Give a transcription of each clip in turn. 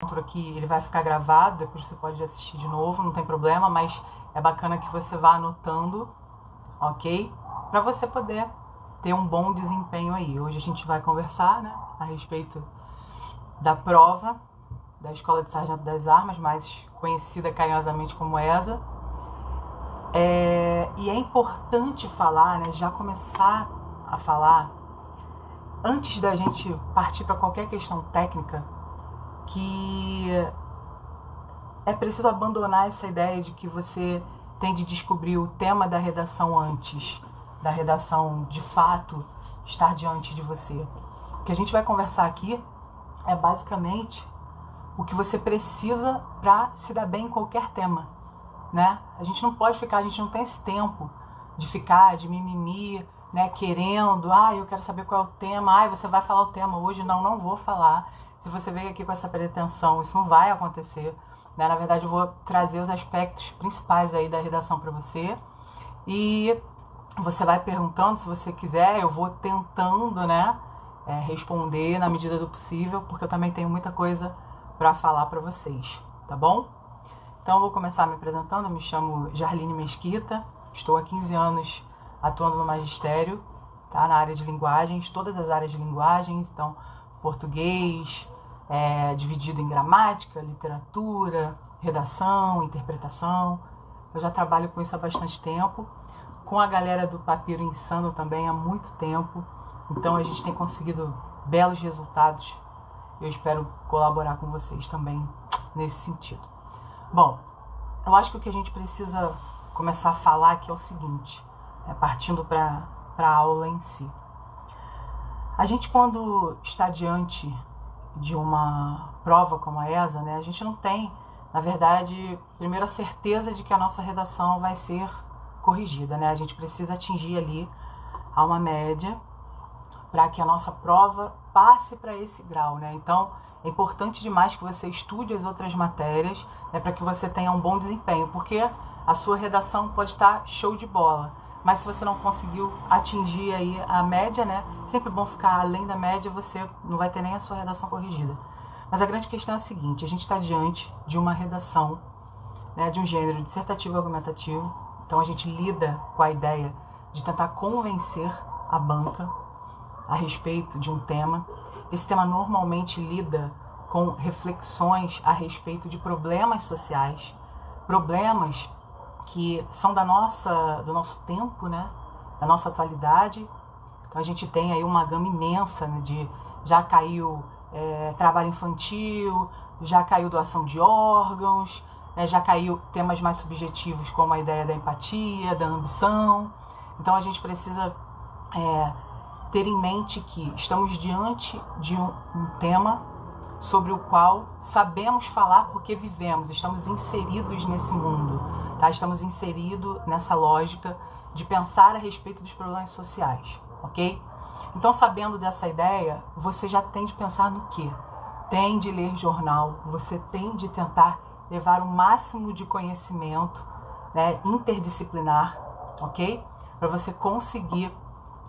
encontro aqui, ele vai ficar gravado, depois você pode assistir de novo, não tem problema, mas é bacana que você vá anotando, ok? Para você poder ter um bom desempenho aí. Hoje a gente vai conversar, né, a respeito da prova da Escola de Sargento das Armas, mais conhecida carinhosamente como ESA. E é importante falar, né, já começar a falar, antes da gente partir para qualquer questão técnica, que é preciso abandonar essa ideia de que você tem de descobrir o tema da redação antes da redação de fato estar diante de você. O que a gente vai conversar aqui é basicamente o que você precisa para se dar bem em qualquer tema, né? A gente não pode ficar, a gente não tem esse tempo de ficar de mimimi, né, querendo, eu quero saber qual é o tema, você vai falar o tema hoje, não vou falar. Se você veio aqui com essa pretensão, isso não vai acontecer, né? Na verdade, eu vou trazer os aspectos principais aí da redação para você e você vai perguntando, se você quiser, eu vou tentando, né, responder na medida do possível, porque eu também tenho muita coisa para falar para vocês, tá bom? Então eu vou começar me apresentando. Eu me chamo Jarline Mesquita, estou há 15 anos atuando no magistério, tá, na área de linguagens, todas as áreas de linguagens, então português, dividido em gramática, literatura, redação, interpretação. Eu já trabalho com isso há bastante tempo, com a galera do Papiro Insano também há muito tempo, então a gente tem conseguido belos resultados. Eu espero colaborar com vocês também nesse sentido. Bom, eu acho que o que a gente precisa começar a falar aqui é o seguinte, partindo para a aula em si. A gente, quando está diante de uma prova como a ESA, né, a gente não tem, na verdade, primeiro a certeza de que a nossa redação vai ser corrigida, né? A gente precisa atingir ali a uma média para que a nossa prova passe para esse grau, né? Então, é importante demais que você estude as outras matérias, né, para que você tenha um bom desempenho, porque a sua redação pode estar show de bola, mas se você não conseguiu atingir aí a média, né, sempre bom ficar além da média, você não vai ter nem a sua redação corrigida. Mas a grande questão é a seguinte: a gente está diante de uma redação, né, de um gênero dissertativo argumentativo, então a gente lida com a ideia de tentar convencer a banca a respeito de um tema. Esse tema normalmente lida com reflexões a respeito de problemas sociais, problemas que são do nosso tempo, né? Da nossa atualidade. Então a gente tem aí uma gama imensa, né, já caiu trabalho infantil, já caiu doação de órgãos, né, já caiu temas mais subjetivos como a ideia da empatia, da ambição. Então a gente precisa ter em mente que estamos diante de um tema sobre o qual sabemos falar porque vivemos, estamos inseridos nesse mundo, tá? Estamos inseridos nessa lógica de pensar a respeito dos problemas sociais, ok? Então, sabendo dessa ideia, você já tem de pensar no quê? Tem de ler jornal, você tem de tentar levar o máximo de conhecimento, né, interdisciplinar, ok? Para você conseguir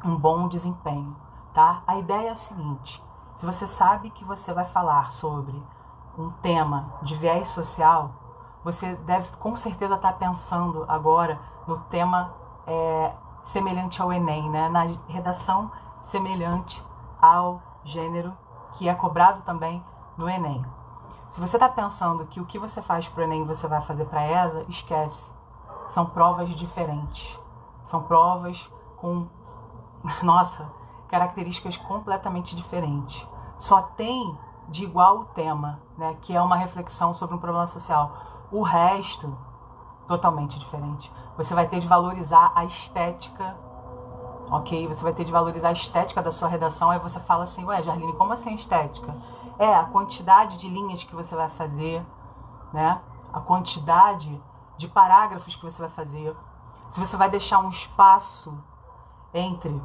um bom desempenho, tá? A ideia é a seguinte: se você sabe que você vai falar sobre um tema de viés social, você deve com certeza estar pensando agora no tema semelhante ao Enem, né? Na redação semelhante ao gênero que é cobrado também no Enem. Se você está pensando que o que você faz para o Enem você vai fazer para a ESA, esquece. São provas diferentes. São provas com características completamente diferentes. Só tem de igual o tema, né, que é uma reflexão sobre um problema social. O resto, totalmente diferente. Você vai ter de valorizar a estética, ok? Você vai ter de valorizar a estética da sua redação. Aí você fala assim: ué, Jarline, como assim estética? A quantidade de linhas que você vai fazer, né? A quantidade de parágrafos que você vai fazer. Se você vai deixar um espaço entre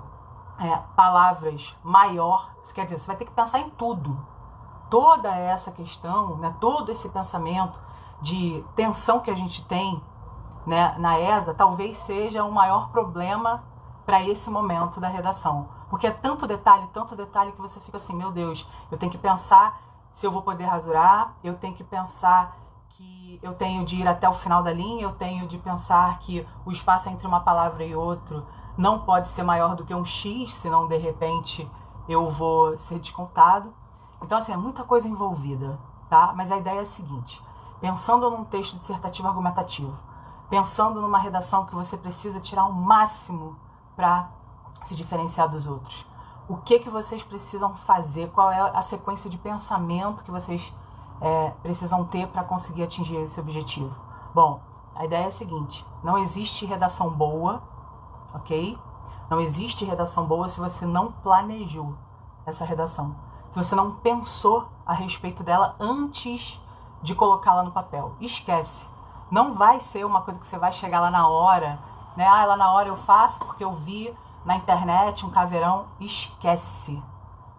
palavras maior, isso quer dizer, você vai ter que pensar em tudo. Toda essa questão, né, todo esse pensamento de tensão que a gente tem, né, na ESA, talvez seja o maior problema para esse momento da redação. Porque é tanto detalhe que você fica assim: meu Deus, eu tenho que pensar se eu vou poder rasurar, eu tenho que pensar que eu tenho de ir até o final da linha, eu tenho de pensar que o espaço entre uma palavra e outra não pode ser maior do que um X, senão de repente eu vou ser descontado. Então, assim, é muita coisa envolvida, tá? Mas a ideia é a seguinte: pensando num texto dissertativo argumentativo, pensando numa redação que você precisa tirar o máximo para se diferenciar dos outros, o que vocês precisam fazer, qual é a sequência de pensamento que vocês precisam ter para conseguir atingir esse objetivo? Bom, a ideia é a seguinte: não existe redação boa, ok? Não existe redação boa se você não planejou essa redação, se você não pensou a respeito dela antes de colocá-la no papel. Esquece. Não vai ser uma coisa que você vai chegar lá na hora, né? Ah, lá na hora eu faço porque eu vi na internet um caveirão. Esquece.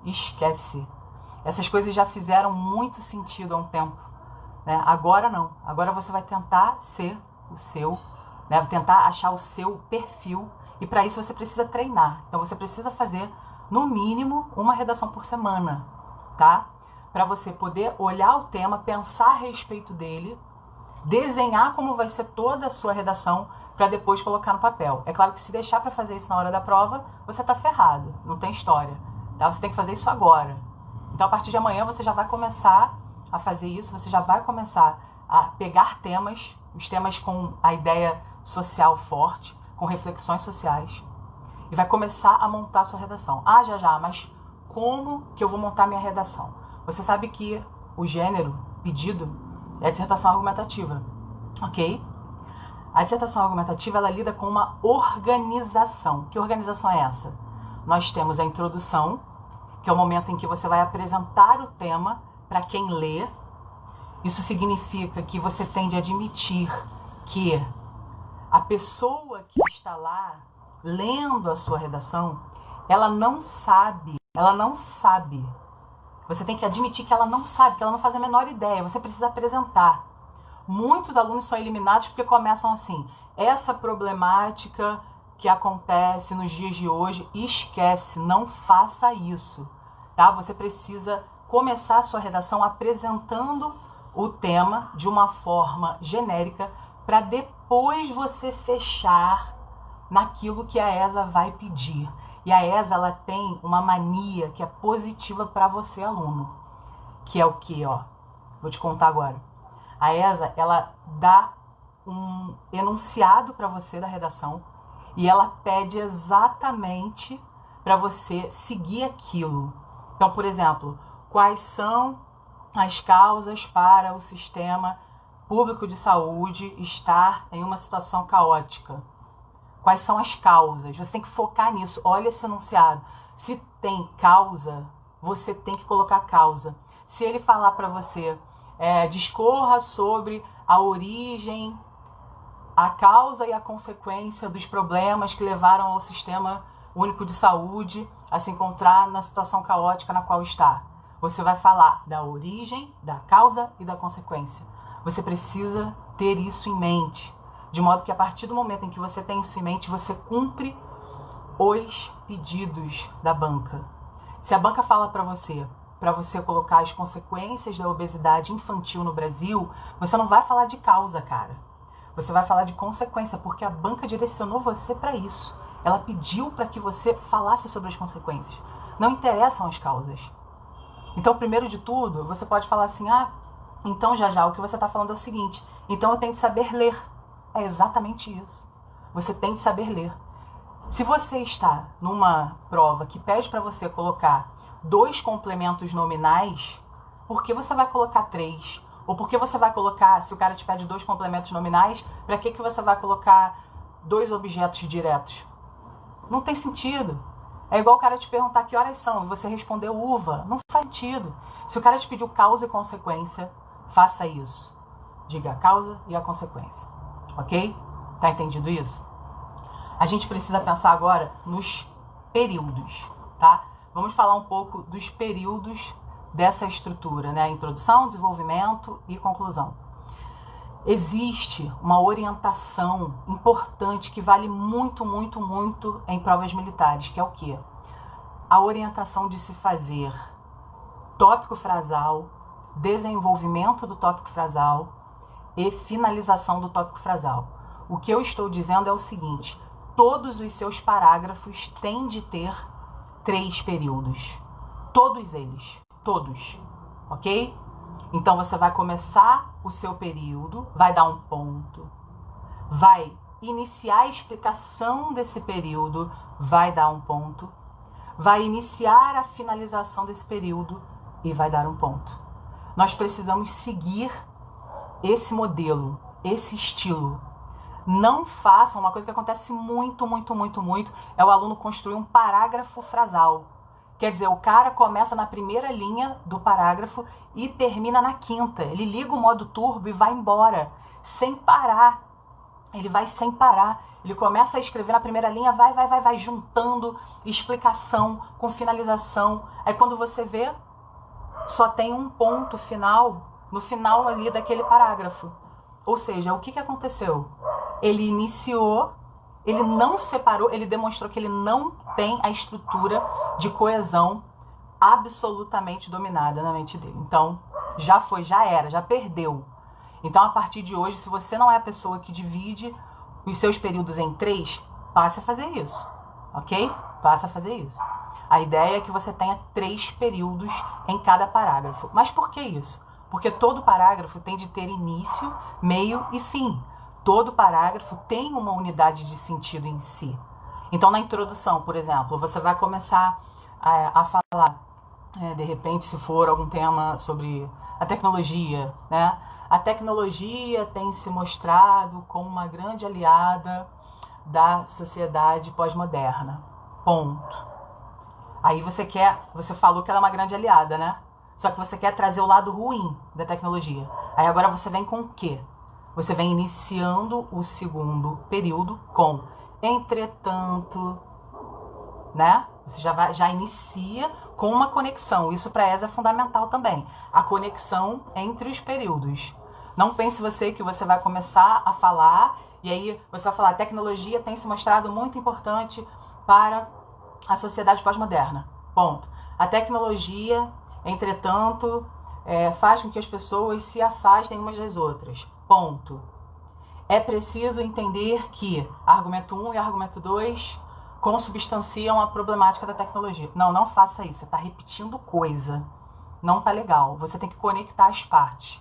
Esquece. Essas coisas já fizeram muito sentido há um tempo, né? Agora não. Agora você vai tentar ser o seu, né? Tentar achar o seu perfil. E para isso você precisa treinar. Então você precisa fazer, no mínimo, uma redação por semana, tá? Para você poder olhar o tema, pensar a respeito dele, desenhar como vai ser toda a sua redação para depois colocar no papel. É claro que se deixar para fazer isso na hora da prova, você tá ferrado, não tem história, tá? Você tem que fazer isso agora. Então, a partir de amanhã, você já vai começar a fazer isso, você já vai começar a pegar temas, os temas com a ideia social forte, com reflexões sociais, e vai começar a montar a sua redação. Ah, já, mas como que eu vou montar minha redação? Você sabe que o gênero pedido é a dissertação argumentativa, ok? A dissertação argumentativa, ela lida com uma organização. Que organização é essa? Nós temos a introdução, que é o momento em que você vai apresentar o tema para quem lê. Isso significa que você tem de admitir que a pessoa que está lá lendo a sua redação, ela não sabe. Você tem que admitir que ela não sabe, que ela não faz a menor ideia. Você precisa apresentar. Muitos alunos são eliminados porque começam assim: essa problemática que acontece nos dias de hoje, esquece, não faça isso, tá? Você precisa começar a sua redação apresentando o tema de uma forma genérica para depois você fechar naquilo que a ESA vai pedir. E a ESA, ela tem uma mania que é positiva para você, aluno, que é o que, ó? Vou te contar agora. A ESA, ela dá um enunciado para você da redação e ela pede exatamente para você seguir aquilo. Então, por exemplo, quais são as causas para o sistema público de saúde estar em uma situação caótica? Quais são as causas? Você tem que focar nisso. Olha esse enunciado. Se tem causa, você tem que colocar causa. Se ele falar para você, discorra sobre a origem, a causa e a consequência dos problemas que levaram ao Sistema Único de Saúde a se encontrar na situação caótica na qual está. Você vai falar da origem, da causa e da consequência. Você precisa ter isso em mente, de modo que a partir do momento em que você tem isso em mente, você cumpre os pedidos da banca. Se a banca fala para você colocar as consequências da obesidade infantil no Brasil, você não vai falar de causa, cara. Você vai falar de consequência, porque a banca direcionou você para isso. Ela pediu para que você falasse sobre as consequências. Não interessam as causas. Então, primeiro de tudo, você pode falar assim: então já, o que você está falando é o seguinte, então eu tenho de saber ler. É exatamente isso. Você tem de saber ler. Se você está numa prova que pede para você colocar 2 complementos nominais, por que você vai colocar 3? Ou por que você vai colocar, se o cara te pede 2 complementos nominais, para que você vai colocar 2 objetos diretos? Não tem sentido. É igual o cara te perguntar que horas são e você respondeu uva. Não faz sentido. Se o cara te pediu causa e consequência, faça isso. Diga a causa e a consequência. Ok? Tá entendido isso? A gente precisa pensar agora nos períodos, tá? Vamos falar um pouco dos períodos dessa estrutura, né? Introdução, desenvolvimento e conclusão. Existe uma orientação importante que vale muito, muito, muito em provas militares, que é o quê? A orientação de se fazer tópico frasal, desenvolvimento do tópico frasal e finalização do tópico frasal. O que eu estou dizendo é o seguinte: todos os seus parágrafos têm de ter 3 períodos. Todos eles. Todos. Ok? Então você vai começar o seu período, vai dar um ponto, vai iniciar a explicação desse período, vai dar um ponto, vai iniciar a finalização desse período e vai dar um ponto. Nós precisamos seguir esse modelo, esse estilo. Não façam uma coisa que acontece muito, é o aluno construir um parágrafo frasal. Quer dizer, o cara começa na primeira linha do parágrafo e termina na quinta. Ele liga o modo turbo e vai embora, sem parar. Ele vai sem parar. Ele começa a escrever na primeira linha, vai, juntando explicação com finalização. Aí quando você vê, só tem um ponto final, no final ali daquele parágrafo. Ou seja, o que aconteceu? Ele iniciou, ele não separou, ele demonstrou que ele não tem a estrutura de coesão absolutamente dominada na mente dele. Então, já foi, já era, já perdeu. Então, a partir de hoje, se você não é a pessoa que divide os seus períodos em 3, passe a fazer isso, ok? Passe a fazer isso. A ideia é que você tenha 3 períodos em cada parágrafo. Mas por que isso? Porque todo parágrafo tem de ter início, meio e fim. Todo parágrafo tem uma unidade de sentido em si. Então, na introdução, por exemplo, você vai começar a falar, de repente, se for algum tema sobre a tecnologia, né? A tecnologia tem se mostrado como uma grande aliada da sociedade pós-moderna. Ponto. Aí você falou que ela é uma grande aliada, né? Só que você quer trazer o lado ruim da tecnologia. Aí agora você vem com o quê? Você vem iniciando o segundo período com entretanto, né? Você já inicia com uma conexão. Isso para a ESA é fundamental também. A conexão entre os períodos. Não pense você que você vai começar a falar e aí você vai falar: a tecnologia tem se mostrado muito importante para a sociedade pós-moderna. Ponto. A tecnologia, entretanto, faz com que as pessoas se afastem umas das outras. Ponto. É preciso entender que argumento 1 e argumento 2 consubstanciam a problemática da tecnologia. Não faça isso. Você está repetindo coisa. Não tá legal. Você tem que conectar as partes,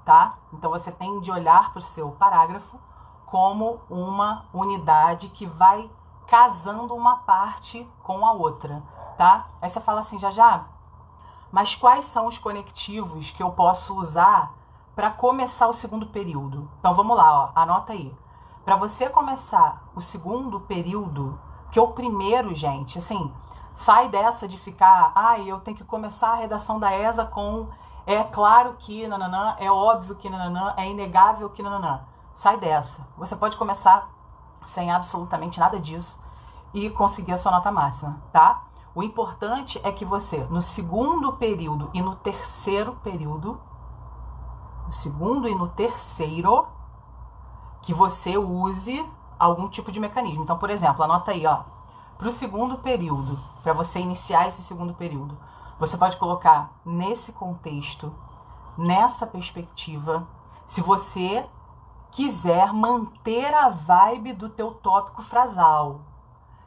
tá? Então você tem de olhar para o seu parágrafo como uma unidade que vai casando uma parte com a outra, tá? Aí você fala assim: já, mas quais são os conectivos que eu posso usar para começar o segundo período? Então vamos lá, ó, anota aí. Para você começar o segundo período, que é o primeiro, gente, assim, sai dessa de ficar: eu tenho que começar a redação da ESA com é claro que nananã, é óbvio que nananã, é inegável que nananã. Sai dessa. Você pode começar sem absolutamente nada disso e conseguir a sua nota máxima, tá? O importante é que você, no segundo período e no terceiro período, no segundo e no terceiro, que você use algum tipo de mecanismo. Então, por exemplo, anota aí, ó, para o segundo período, para você iniciar esse segundo período, você pode colocar nesse contexto, nessa perspectiva, se você quiser manter a vibe do teu tópico frasal.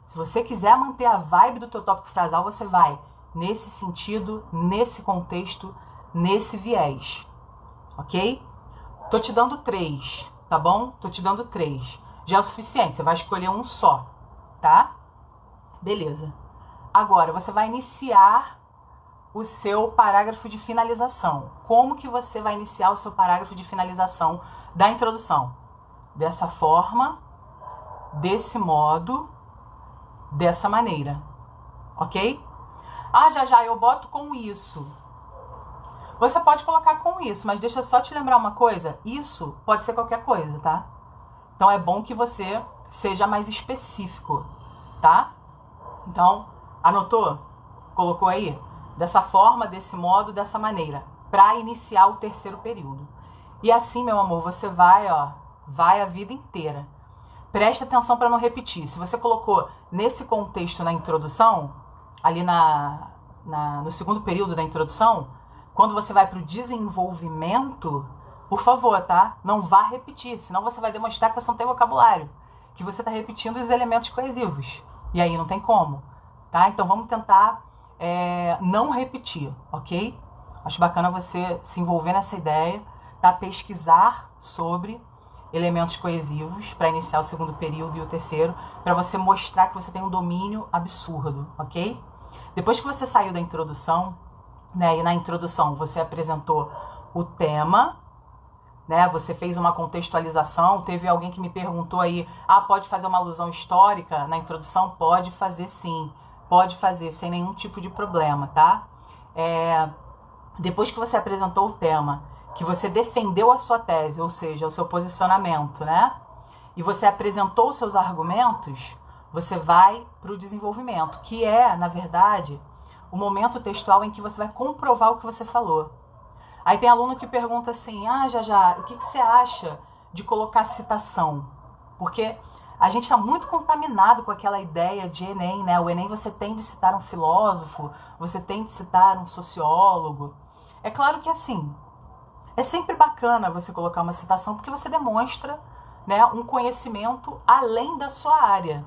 Se você quiser manter a vibe do teu tópico frasal, você vai nesse sentido, nesse contexto, nesse viés. Ok? Tô te dando 3, tá bom? Tô te dando 3. Já é o suficiente, você vai escolher um só, tá? Beleza. Agora, você vai iniciar o seu parágrafo de finalização. Como que você vai iniciar o seu parágrafo de finalização da introdução? Dessa forma, desse modo, dessa maneira. Ok? Já, eu boto com isso. Você pode colocar com isso, mas deixa eu só te lembrar uma coisa. Isso pode ser qualquer coisa, tá? Então é bom que você seja mais específico, tá? Então, anotou? Colocou aí? Dessa forma, desse modo, dessa maneira, para iniciar o terceiro período. E assim, meu amor, você vai a vida inteira. Preste atenção para não repetir. Se você colocou nesse contexto na introdução, ali no segundo período da introdução, Quando você vai para o desenvolvimento, por favor, tá? Não vá repetir, senão você vai demonstrar que você não tem vocabulário, que você está repetindo os elementos coesivos. E aí não tem como, tá? Então vamos tentar não repetir, ok? Acho bacana você se envolver nessa ideia, tá? Pesquisar sobre elementos coesivos para iniciar o segundo período e o terceiro, para você mostrar que você tem um domínio absurdo, ok? Depois que você saiu da introdução, né, e na introdução você apresentou o tema, né, você fez uma contextualização, teve alguém que me perguntou aí, pode fazer uma alusão histórica na introdução? Pode fazer sim, pode fazer, sem nenhum tipo de problema, tá? Depois que você apresentou o tema, que você defendeu a sua tese, ou seja, o seu posicionamento, né? E você apresentou os seus argumentos, você vai para o desenvolvimento, que é, na verdade, o momento textual em que você vai comprovar o que você falou. Aí tem aluno que pergunta assim, Já, o que você acha de colocar citação? Porque a gente está muito contaminado com aquela ideia de Enem, né? O Enem você tem de citar um filósofo, você tem de citar um sociólogo. É claro que assim, é sempre bacana você colocar uma citação porque você demonstra, né, um conhecimento além da sua área,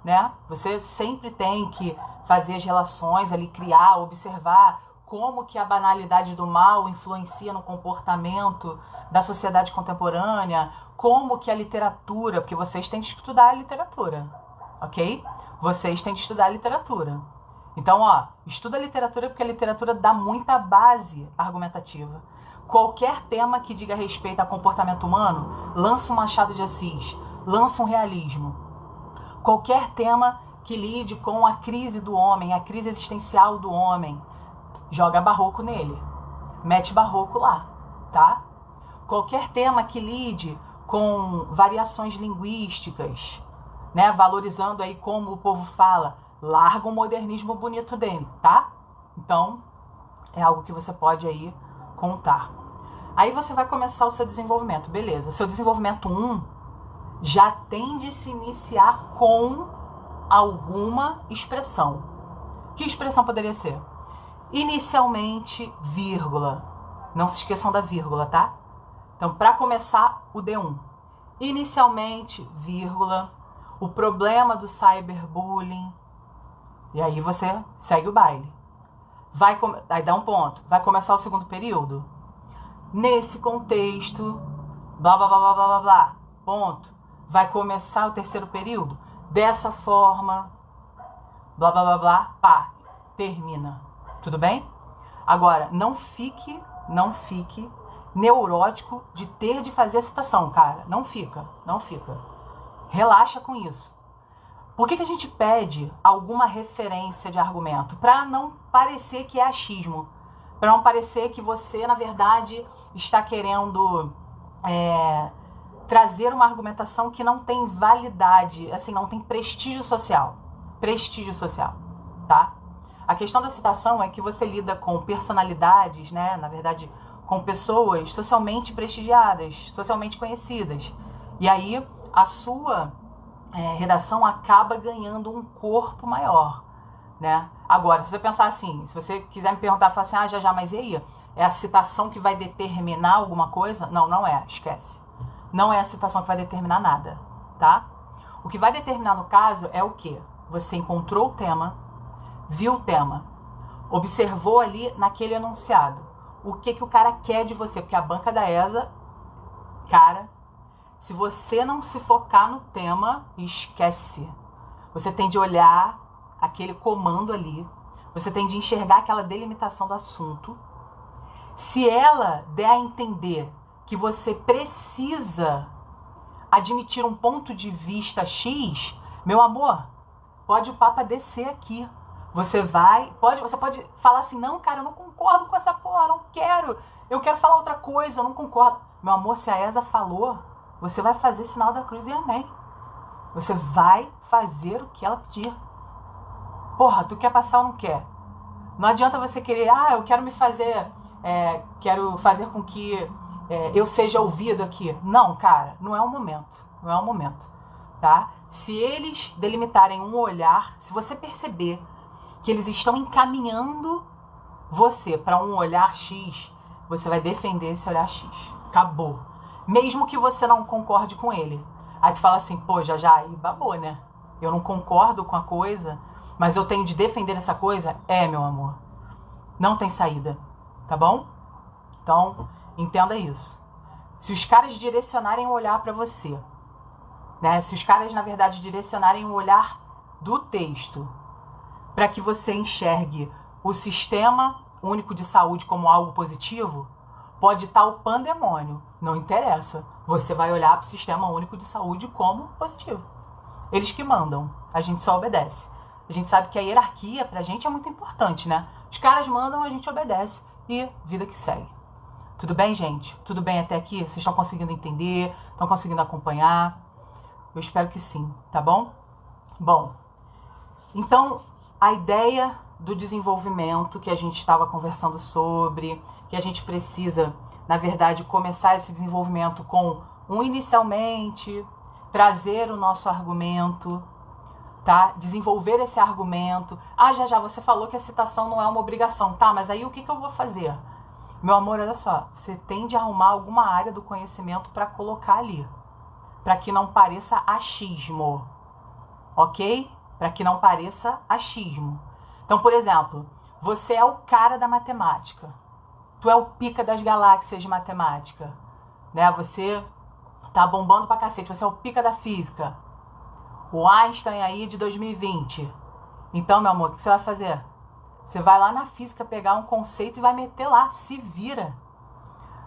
né? Você sempre tem que fazer as relações ali, criar, observar como que a banalidade do mal influencia no comportamento da sociedade contemporânea, como que a literatura, porque vocês têm de estudar a literatura, ok? Vocês têm de estudar a literatura. Então, estuda a literatura porque a literatura dá muita base argumentativa. Qualquer tema que diga respeito a comportamento humano, lança um Machado de Assis, lança um realismo. Qualquer tema que lide com a crise do homem, a crise existencial do homem, joga Barroco nele, mete Barroco lá, tá? Qualquer tema que lide com variações linguísticas, né, valorizando aí como o povo fala, larga o modernismo bonito dele, tá? Então, é algo que você pode aí contar. Aí você vai começar o seu desenvolvimento, beleza. Seu desenvolvimento 1 já tem de se iniciar com alguma expressão. Que expressão poderia ser? Inicialmente, vírgula. Não se esqueçam da vírgula, tá? Então, para começar o D1. Inicialmente, vírgula. O problema do cyberbullying. E aí você segue o baile. Aí dá um ponto. Vai começar o segundo período. Nesse contexto, blá, blá, blá, blá, blá, blá, blá. Ponto. Vai começar o terceiro período. Dessa forma, blá, blá, blá, blá, pá. Termina. Tudo bem? Agora, não fique neurótico de ter de fazer a citação, cara. Não fica. Relaxa com isso. Por que a gente pede alguma referência de argumento? Para não parecer que é achismo. Para não parecer que você, na verdade, está querendo trazer uma argumentação que não tem validade, assim, não tem prestígio social. Prestígio social, tá? A questão da citação é que você lida com personalidades, né? Na verdade, com pessoas socialmente prestigiadas, socialmente conhecidas. E aí, a sua redação acaba ganhando um corpo maior, né? Agora, se você pensar assim, se você quiser me perguntar, falar assim, Já, mas e aí? É a citação que vai determinar alguma coisa? Não, não é, esquece. Não é a citação que vai determinar nada, tá? O que vai determinar no caso é o quê? Você encontrou o tema, viu o tema, observou ali naquele enunciado o que o cara quer de você, porque a banca da ESA, cara, se você não se focar no tema, esquece. Você tem de olhar aquele comando ali, você tem de enxergar aquela delimitação do assunto. Se ela der a entender que você precisa admitir um ponto de vista X, meu amor, pode o Papa descer aqui. Você pode falar assim, não, cara, eu não concordo com essa porra, não quero. Eu quero falar outra coisa, eu não concordo. Meu amor, se a ESA falou, você vai fazer sinal da cruz e amém. Você vai fazer o que ela pedir. Porra, tu quer passar ou não quer? Não adianta você querer, eu quero me fazer, quero fazer com que eu seja ouvido aqui. Não, cara, não é o momento, tá? Se eles delimitarem um olhar, se você perceber que eles estão encaminhando você, para um olhar X, você vai defender esse olhar X. Acabou. Mesmo que você não concorde com ele. Aí tu fala assim, pô, já, aí babou, né? Eu não concordo com a coisa, mas eu tenho de defender essa coisa? É, meu amor. Não tem saída, tá bom? Então, entenda isso. Se os caras direcionarem o olhar para você, né? Se os caras, na verdade, direcionarem o olhar do texto para que você enxergue o Sistema Único de Saúde como algo positivo, pode estar o pandemônio, não interessa. Você vai olhar para o Sistema Único de Saúde como positivo. Eles que mandam, a gente só obedece. A gente sabe que a hierarquia pra gente é muito importante, né? Os caras mandam, a gente obedece e vida que segue. Tudo bem, gente? Tudo bem até aqui? Vocês estão conseguindo entender? Estão conseguindo acompanhar? Eu espero que sim, tá bom? Bom, então a ideia do desenvolvimento que a gente estava conversando sobre, que a gente precisa, na verdade, começar esse desenvolvimento com inicialmente, trazer o nosso argumento, tá? Desenvolver esse argumento. Ah, já, você falou que a citação não é uma obrigação, tá? Mas aí o que eu vou fazer? Meu amor, olha só, você tem de arrumar alguma área do conhecimento para colocar ali, para que não pareça achismo, ok? Para que não pareça achismo. Então, por exemplo, você é o cara da matemática. Tu é o pica das galáxias de matemática, né? Você tá bombando pra cacete, você é o pica da física. O Einstein aí de 2020. Então, meu amor, o que você vai fazer? Você vai lá na física pegar um conceito e vai meter lá, se vira.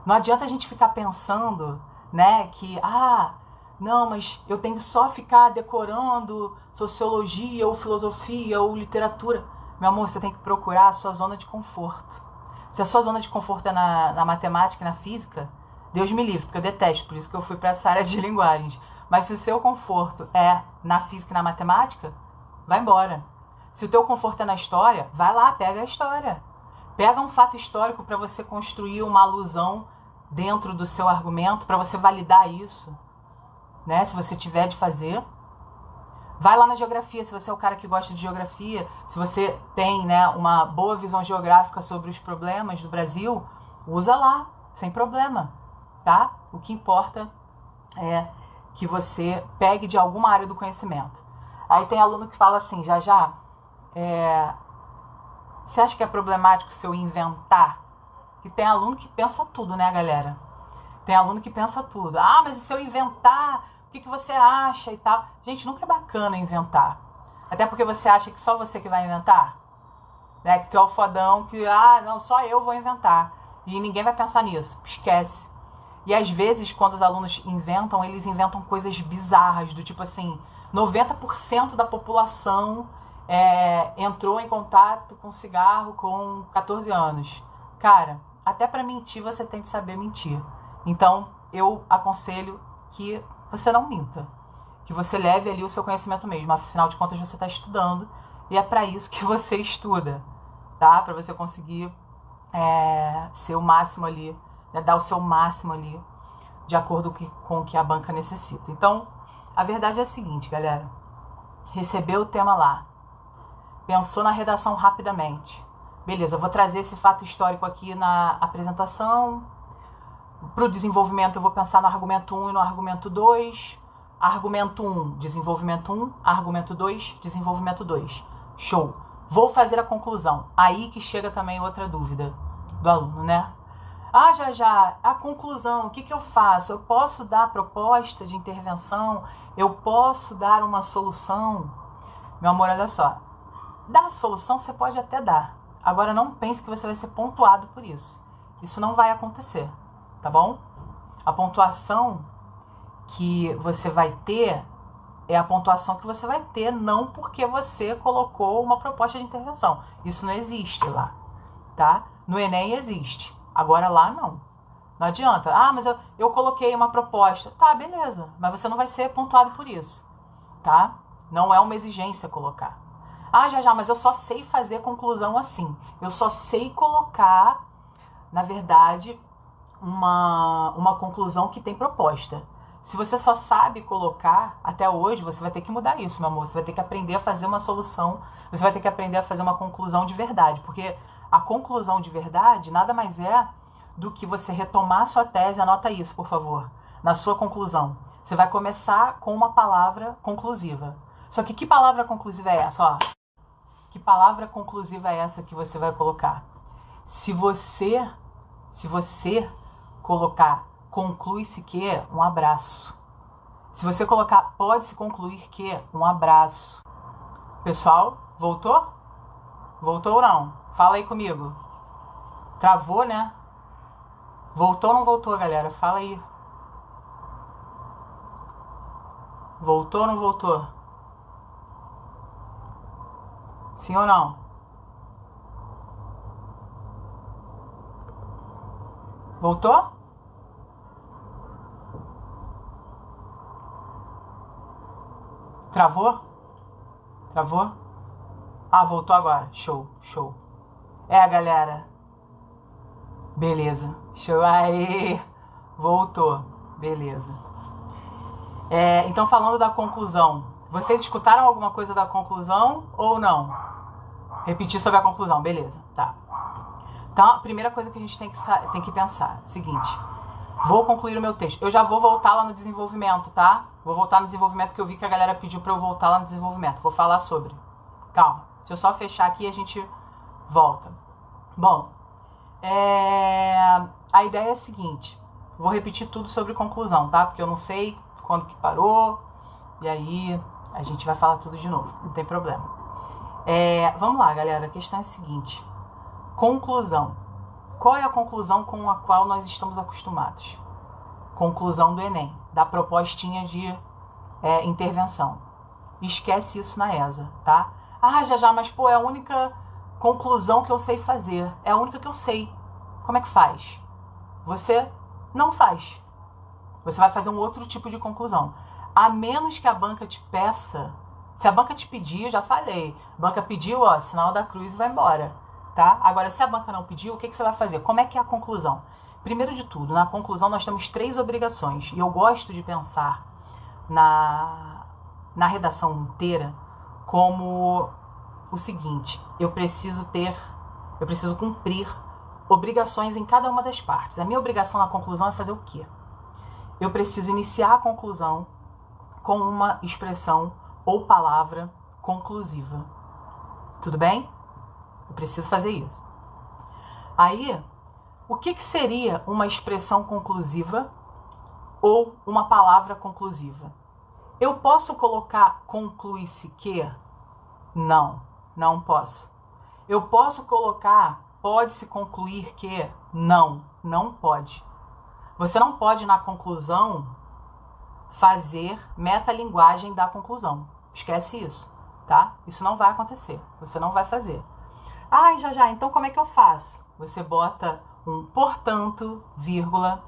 Não adianta a gente ficar pensando, né, que, não, mas eu tenho que só ficar decorando sociologia ou filosofia ou literatura. Meu amor, você tem que procurar a sua zona de conforto. Se a sua zona de conforto é na matemática e na física, Deus me livre, porque eu detesto, por isso que eu fui para essa área de linguagens. Mas se o seu conforto é na física e na matemática, vai embora. Se o teu conforto é na história, vai lá, pega a história. Pega um fato histórico para você construir uma alusão dentro do seu argumento, para você validar isso, né? Se você tiver de fazer. Vai lá na geografia, se você é o cara que gosta de geografia, se você tem, né, uma boa visão geográfica sobre os problemas do Brasil, usa lá, sem problema, tá? O que importa é que você pegue de alguma área do conhecimento. Aí tem aluno que fala assim, você acha que é problemático se eu inventar? E tem aluno que pensa tudo, né, galera? Tem aluno que pensa tudo. Ah, mas e se eu inventar, o que você acha e tal? Gente, nunca é bacana inventar. Até porque você acha que só você que vai inventar. Né? Que tu é o fodão, que, não, só eu vou inventar. E ninguém vai pensar nisso. Esquece. E às vezes, quando os alunos inventam, eles inventam coisas bizarras, do tipo assim, 90% da população entrou em contato com cigarro com 14 anos. Cara, até para mentir você tem que saber mentir. Então, eu aconselho que você não minta. Que você leve ali o seu conhecimento mesmo. Afinal de contas, você está estudando. E é para isso que você estuda. Tá? Para você conseguir ser o máximo ali, né? Dar o seu máximo ali, de acordo com o que a banca necessita. Então, a verdade é a seguinte, galera. Recebeu o tema lá. Pensou na redação rapidamente. Beleza, eu vou trazer esse fato histórico aqui na apresentação. Para o desenvolvimento, eu vou pensar no argumento 1 e no argumento 2. Argumento 1, desenvolvimento 1. Argumento 2, desenvolvimento 2. Show. Vou fazer a conclusão. Aí que chega também outra dúvida do aluno, né? A conclusão, o que eu faço? Eu posso dar proposta de intervenção? Eu posso dar uma solução? Meu amor, olha só. Dar a solução você pode até dar. Agora não pense que você vai ser pontuado por isso. Isso não vai acontecer. Tá bom? A pontuação que você vai ter é a pontuação que você vai ter não porque você colocou uma proposta de intervenção. Isso não existe lá, tá? No Enem existe, agora lá não. Não adianta. Mas eu coloquei uma proposta. Tá, beleza, mas você não vai ser pontuado por isso, tá? Não é uma exigência colocar. Mas eu só sei fazer conclusão assim. Eu só sei colocar, na verdade, uma conclusão que tem proposta. Se você só sabe colocar, até hoje, você vai ter que mudar isso, meu amor. Você vai ter que aprender a fazer uma solução, você vai ter que aprender a fazer uma conclusão de verdade. Porque A conclusão de verdade nada mais é do que você retomar a sua tese. Anota isso, por favor, na sua conclusão. Você vai começar com uma palavra conclusiva. Só que palavra conclusiva é essa? Ó, que palavra conclusiva é essa que você vai colocar? Se você colocar conclui-se que, um abraço. Se você colocar pode-se concluir que, um abraço. Pessoal, voltou? Voltou ou não? Fala aí comigo. Travou, né? Voltou ou não voltou, galera? Fala aí. Voltou ou não voltou? Sim ou não? Voltou? Travou? Travou? Ah, voltou agora. Show, show. Galera. Beleza. Show. Aê! Voltou. Beleza. Então, falando da conclusão. Vocês escutaram alguma coisa da conclusão ou não? Repetir sobre a conclusão. Beleza. Tá. Então, a primeira coisa que a gente tem que pensar é o seguinte. Vou concluir o meu texto. Eu já vou voltar lá no desenvolvimento, tá? Vou voltar no desenvolvimento, que eu vi que a galera pediu pra eu voltar lá no desenvolvimento. Vou falar sobre. Calma. Deixa eu só fechar aqui e a gente volta. Bom, a ideia é a seguinte. Vou repetir tudo sobre conclusão, tá? Porque eu não sei quando que parou. E aí a gente vai falar tudo de novo. Não tem problema. Vamos lá, galera. A questão é a seguinte. Conclusão. Qual é a conclusão com a qual nós estamos acostumados? Conclusão do Enem, da propostinha de intervenção. Esquece isso na ESA, tá? Ah, já, mas pô, é a única conclusão que eu sei fazer. É a única que eu sei. Como é que faz? Você não faz. Você vai fazer um outro tipo de conclusão. A menos que a banca te peça. Se a banca te pedir, eu já falei. A banca pediu, ó, sinal da cruz e vai embora. Tá? Agora, se a banca não pediu, o que você vai fazer? Como é que é a conclusão? Primeiro de tudo, na conclusão nós temos 3 obrigações. E eu gosto de pensar na redação inteira como o seguinte. Eu preciso cumprir obrigações em cada uma das partes. A minha obrigação na conclusão é fazer o quê? Eu preciso iniciar a conclusão com uma expressão ou palavra conclusiva. Tudo bem? Eu preciso fazer isso. Aí, o que seria uma expressão conclusiva ou uma palavra conclusiva? Eu posso colocar conclui-se que? Não, não posso. Eu posso colocar pode-se concluir que? Não, não pode. Você não pode, na conclusão, fazer metalinguagem da conclusão. Esquece isso, tá? Isso não vai acontecer. Você não vai fazer. Ah, já, então como é que eu faço? Você bota um portanto, vírgula,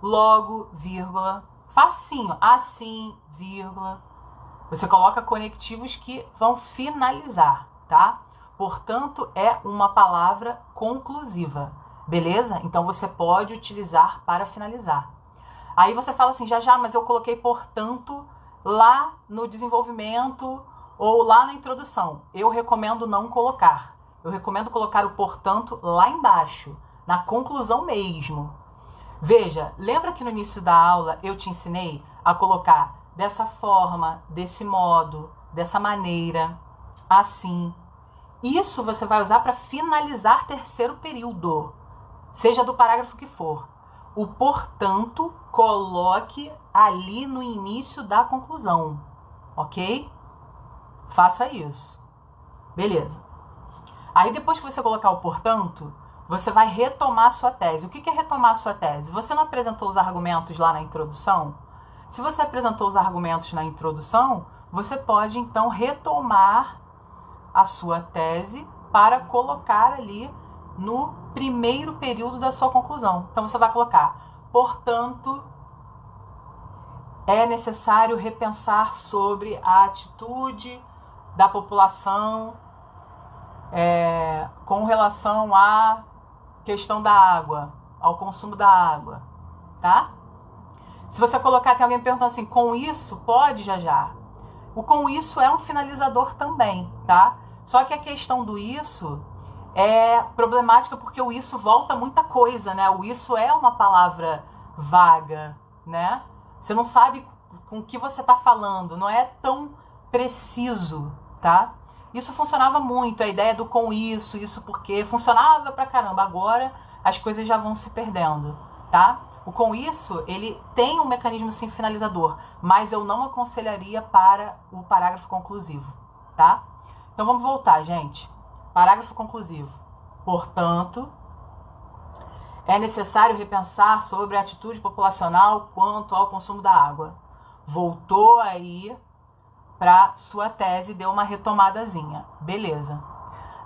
logo, vírgula, facinho, assim, vírgula. Você coloca conectivos que vão finalizar, tá? Portanto, é uma palavra conclusiva, beleza? Então, você pode utilizar para finalizar. Aí você fala assim, já, mas eu coloquei portanto lá no desenvolvimento ou lá na introdução. Eu recomendo não colocar. Eu recomendo colocar o portanto lá embaixo, na conclusão mesmo. Veja, lembra que no início da aula eu te ensinei a colocar dessa forma, desse modo, dessa maneira, assim. Isso você vai usar para finalizar terceiro período, seja do parágrafo que for. O portanto, coloque ali no início da conclusão, ok? Faça isso. Beleza. Aí depois que você colocar o portanto, você vai retomar a sua tese. O que é retomar a sua tese? Você não apresentou os argumentos lá na introdução? Se você apresentou os argumentos na introdução, você pode então retomar a sua tese para colocar ali no primeiro período da sua conclusão. Então você vai colocar, portanto, é necessário repensar sobre a atitude da população com relação à questão da água, ao consumo da água, tá? Se você colocar, tem alguém perguntando assim, com isso pode, já? O com isso é um finalizador também, tá? Só que a questão do isso é problemática porque o isso volta muita coisa, né? O isso é uma palavra vaga, né? Você não sabe com o que você está falando, não é tão preciso, tá? Isso funcionava muito, a ideia do com isso porque, funcionava pra caramba. Agora as coisas já vão se perdendo, tá? O com isso, ele tem um mecanismo sim finalizador, mas eu não aconselharia para o parágrafo conclusivo, tá? Então vamos voltar, gente. Parágrafo conclusivo. Portanto, é necessário repensar sobre a atitude populacional quanto ao consumo da água. Voltou aí para sua tese, deu uma retomadazinha. Beleza.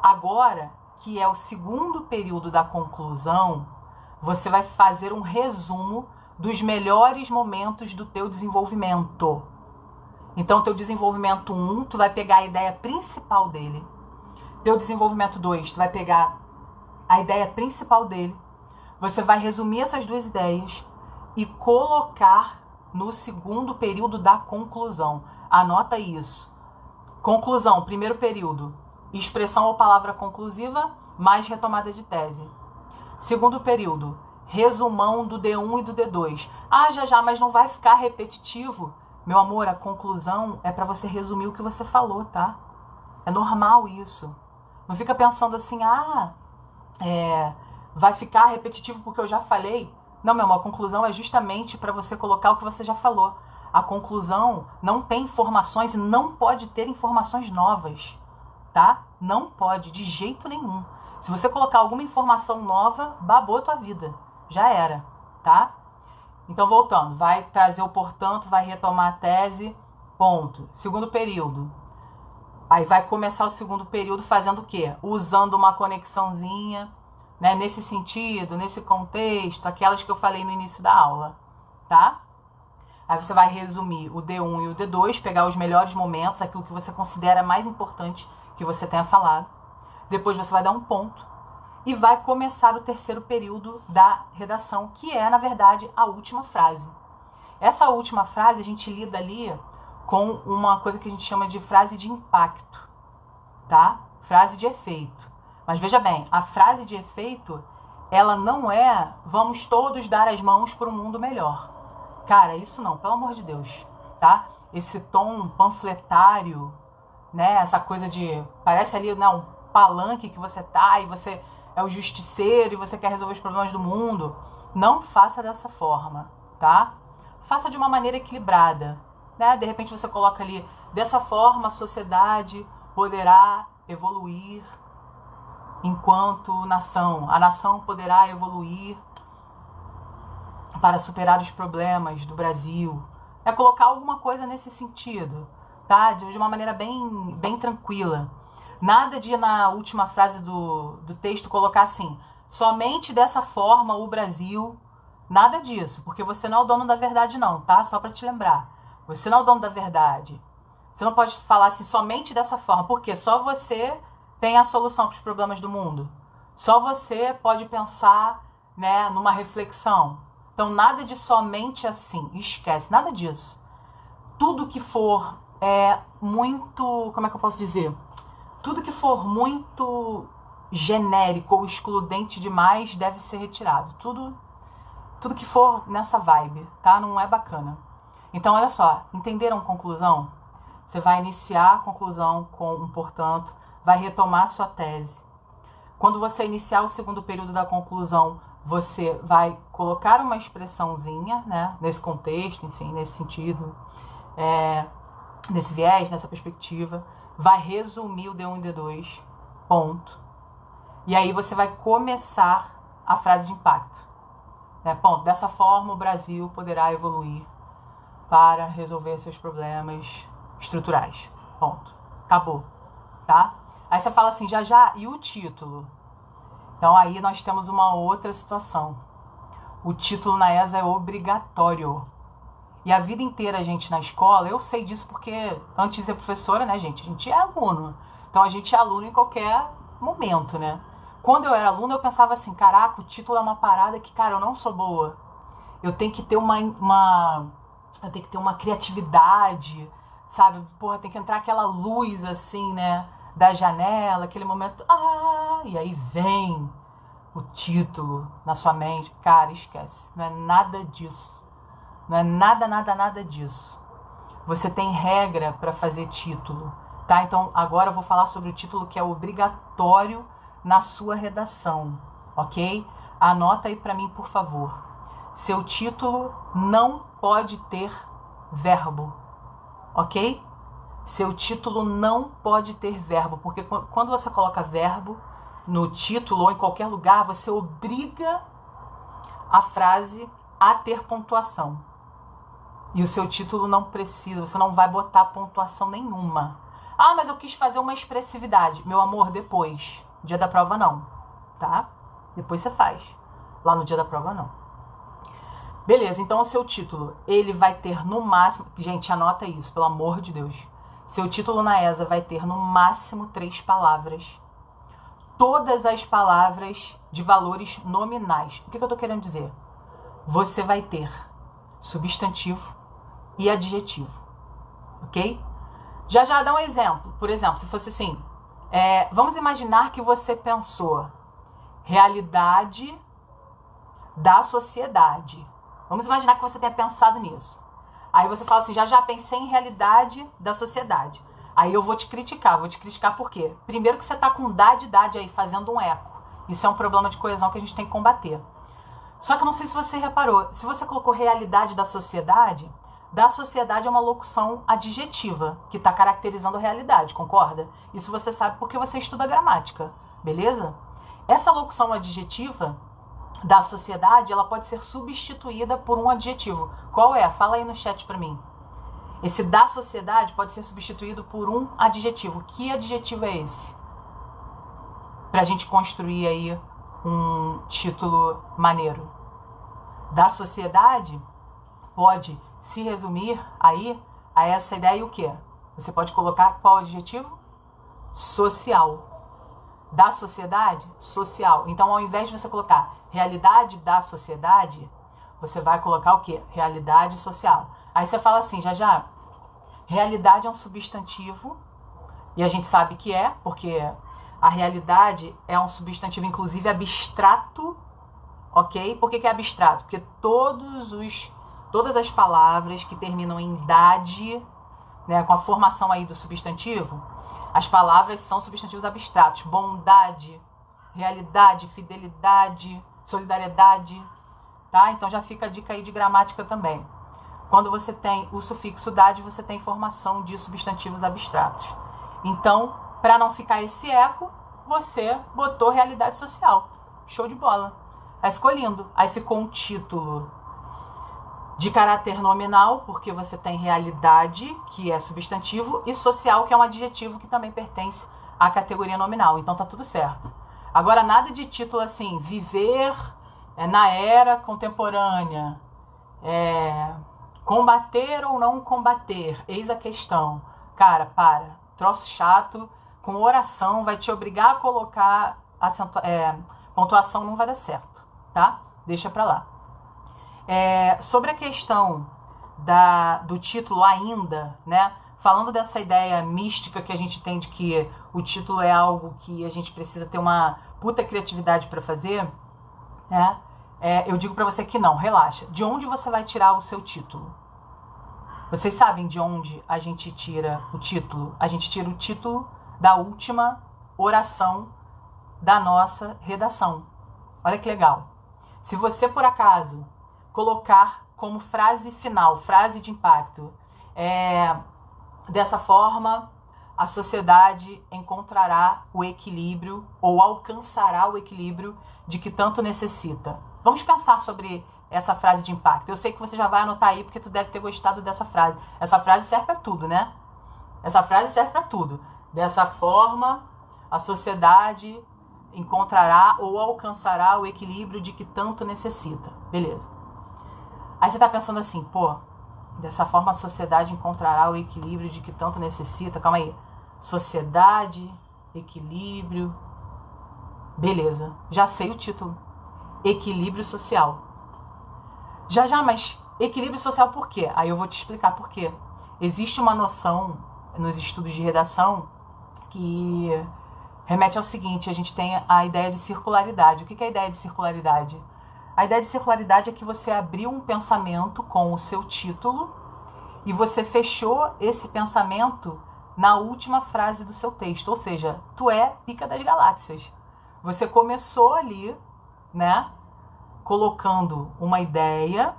Agora, que é o segundo período da conclusão, você vai fazer um resumo dos melhores momentos do teu desenvolvimento. Então, teu desenvolvimento 1, tu vai pegar a ideia principal dele. Teu desenvolvimento 2, tu vai pegar a ideia principal dele. Você vai resumir essas duas ideias e colocar no segundo período da conclusão. Anota isso. Conclusão, primeiro período. Expressão ou palavra conclusiva, mais retomada de tese. Segundo período, resumão do D1 e do D2. Já, mas não vai ficar repetitivo? Meu amor, a conclusão é para você resumir o que você falou, tá? É normal isso. Não fica pensando assim, vai ficar repetitivo porque eu já falei. Não, meu amor, a conclusão é justamente para você colocar o que você já falou. A conclusão não tem informações, não pode ter informações novas, tá? Não pode, de jeito nenhum. Se você colocar alguma informação nova, babou a tua vida. Já era, tá? Então, voltando, vai trazer o portanto, vai retomar a tese, ponto. Segundo período. Aí vai começar o segundo período fazendo o quê? Usando uma conexãozinha, né? Nesse sentido, nesse contexto, aquelas que eu falei no início da aula, tá? Aí você vai resumir o D1 e o D2, pegar os melhores momentos, aquilo que você considera mais importante que você tenha falado. Depois você vai dar um ponto e vai começar o terceiro período da redação, que é, na verdade, a última frase. Essa última frase a gente lida ali com uma coisa que a gente chama de frase de impacto, tá? Frase de efeito. Mas veja bem, a frase de efeito, ela não é vamos todos dar as mãos para um mundo melhor. Cara, isso não, pelo amor de Deus, tá? Esse tom panfletário, né? Essa coisa de, parece ali, não, um palanque que você tá e você é o justiceiro e você quer resolver os problemas do mundo. Não faça dessa forma, tá? Faça de uma maneira equilibrada, né? De repente você coloca ali, dessa forma a sociedade poderá evoluir enquanto nação. A nação poderá evoluir para superar os problemas do Brasil. É colocar alguma coisa nesse sentido, tá? De uma maneira bem tranquila. Nada de, na última frase do texto, colocar assim, somente dessa forma o Brasil. Nada disso, porque você não é o dono da verdade não, tá? Só para te lembrar. Você não é o dono da verdade. Você não pode falar assim, somente dessa forma, porque só você tem a solução para os problemas do mundo. Só você pode pensar, né, numa reflexão. Então, nada de somente assim, esquece, nada disso. Tudo que for muito, como é que eu posso dizer? Tudo que for muito genérico ou excludente demais deve ser retirado. Tudo que for nessa vibe, tá? Não é bacana. Então, olha só, entenderam a conclusão? Você vai iniciar a conclusão com um portanto, vai retomar sua tese. Quando você iniciar o segundo período da conclusão, você vai colocar uma expressãozinha, né, nesse contexto, enfim, nesse sentido, nesse viés, nessa perspectiva, vai resumir o D1 e D2, ponto. E aí você vai começar a frase de impacto. Né? Ponto. Dessa forma, o Brasil poderá evoluir para resolver seus problemas estruturais. Ponto. Acabou. Tá? Aí você fala assim, já, e o título? Então aí nós temos uma outra situação. O título na ESA é obrigatório. E a vida inteira, gente, na escola, eu sei disso porque antes de ser professora, né, gente? A gente é aluno. Então a gente é aluno em qualquer momento, né? Quando eu era aluno, eu pensava assim, caraca, o título é uma parada que, cara, eu não sou boa. Eu tenho que ter eu tenho que ter uma criatividade, sabe? Porra, tem que entrar aquela luz, assim, né? da janela, aquele momento, e aí vem o título na sua mente. Cara, esquece, não é nada disso. Não é nada disso. Você tem regra para fazer título, tá? Então agora eu vou falar sobre o título que é obrigatório na sua redação, ok? Anota aí para mim, por favor. Seu título não pode ter verbo, ok? Seu título não pode ter verbo, porque quando você coloca verbo no título ou em qualquer lugar, você obriga a frase a ter pontuação. E o seu título não precisa, você não vai botar pontuação nenhuma. Ah, mas eu quis fazer uma expressividade. Meu amor, depois. Dia da prova não, tá? Depois você faz. Lá no dia da prova não. Beleza, então o seu título, ele vai ter no máximo... Gente, anota isso, pelo amor de Deus. Seu título na ESA vai ter no máximo 3 palavras. Todas as palavras de valores nominais. O que eu tô querendo dizer? Você vai ter substantivo e adjetivo, ok? Já dá um exemplo. Por exemplo, se fosse assim, vamos imaginar que você pensou realidade da sociedade. Vamos imaginar que você tenha pensado nisso. Aí você fala assim, já pensei em realidade da sociedade. Aí eu vou te criticar por quê? Primeiro que você tá com dade aí, fazendo um eco. Isso é um problema de coesão que a gente tem que combater. Só que eu não sei se você reparou, se você colocou realidade da sociedade é uma locução adjetiva, que está caracterizando a realidade, concorda? Isso você sabe porque você estuda gramática, beleza? Essa locução adjetiva da sociedade, ela pode ser substituída por um adjetivo. Qual é? Fala aí no chat para mim. Esse da sociedade pode ser substituído por um adjetivo. Que adjetivo é esse? Pra gente construir aí um título maneiro. Da sociedade pode se resumir aí a essa ideia e o quê? Você pode colocar qual adjetivo? Social. Da sociedade? Social. Então, ao invés de você colocar realidade da sociedade, você vai colocar o quê? Realidade social. Aí você fala assim, já, realidade é um substantivo, e a gente sabe que é, porque a realidade é um substantivo, inclusive, abstrato, ok? Por que é abstrato? Porque todas as palavras que terminam em dade, né, com a formação aí do substantivo, as palavras são substantivos abstratos. Bondade, realidade, fidelidade, solidariedade, tá? Então já fica a dica aí de gramática também. Quando você tem o sufixo dade, você tem formação de substantivos abstratos. Então, para não ficar esse eco, você botou realidade social. Show de bola. Aí ficou lindo. Aí ficou um título de caráter nominal, porque você tem realidade, que é substantivo, e social, que é um adjetivo que também pertence à categoria nominal. Então tá tudo certo. Agora, nada de título assim, viver na era contemporânea, combater ou não combater, eis a questão. Cara, para. Troço chato, com oração, vai te obrigar a colocar pontuação, não vai dar certo, tá? Deixa pra lá. Sobre a questão do título ainda, né? Falando dessa ideia mística que a gente tem de que o título é algo que a gente precisa ter uma puta criatividade para fazer, né? Eu digo para você que não, relaxa. De onde você vai tirar o seu título? Vocês sabem de onde a gente tira o título? A gente tira o título da última oração da nossa redação. Olha que legal. Se você, por acaso, colocar como frase final, frase de impacto, dessa forma, a sociedade encontrará o equilíbrio ou alcançará o equilíbrio de que tanto necessita. Vamos pensar sobre essa frase de impacto. Eu sei que você já vai anotar aí porque tu deve ter gostado dessa frase. Essa frase serve para tudo, né? Essa frase serve para tudo. Dessa forma, a sociedade encontrará ou alcançará o equilíbrio de que tanto necessita. Beleza. Aí você tá pensando assim, pô, dessa forma a sociedade encontrará o equilíbrio de que tanto necessita. Calma aí. Sociedade, equilíbrio. Beleza. Já sei o título. Equilíbrio social. Já, mas equilíbrio social por quê? Aí eu vou te explicar por quê. Existe uma noção nos estudos de redação que remete ao seguinte: a gente tem a ideia de circularidade. O que é a ideia de circularidade? A ideia de circularidade é que você abriu um pensamento com o seu título e você fechou esse pensamento na última frase do seu texto. Ou seja, tu é pica das galáxias. Você começou ali, né, colocando uma ideia,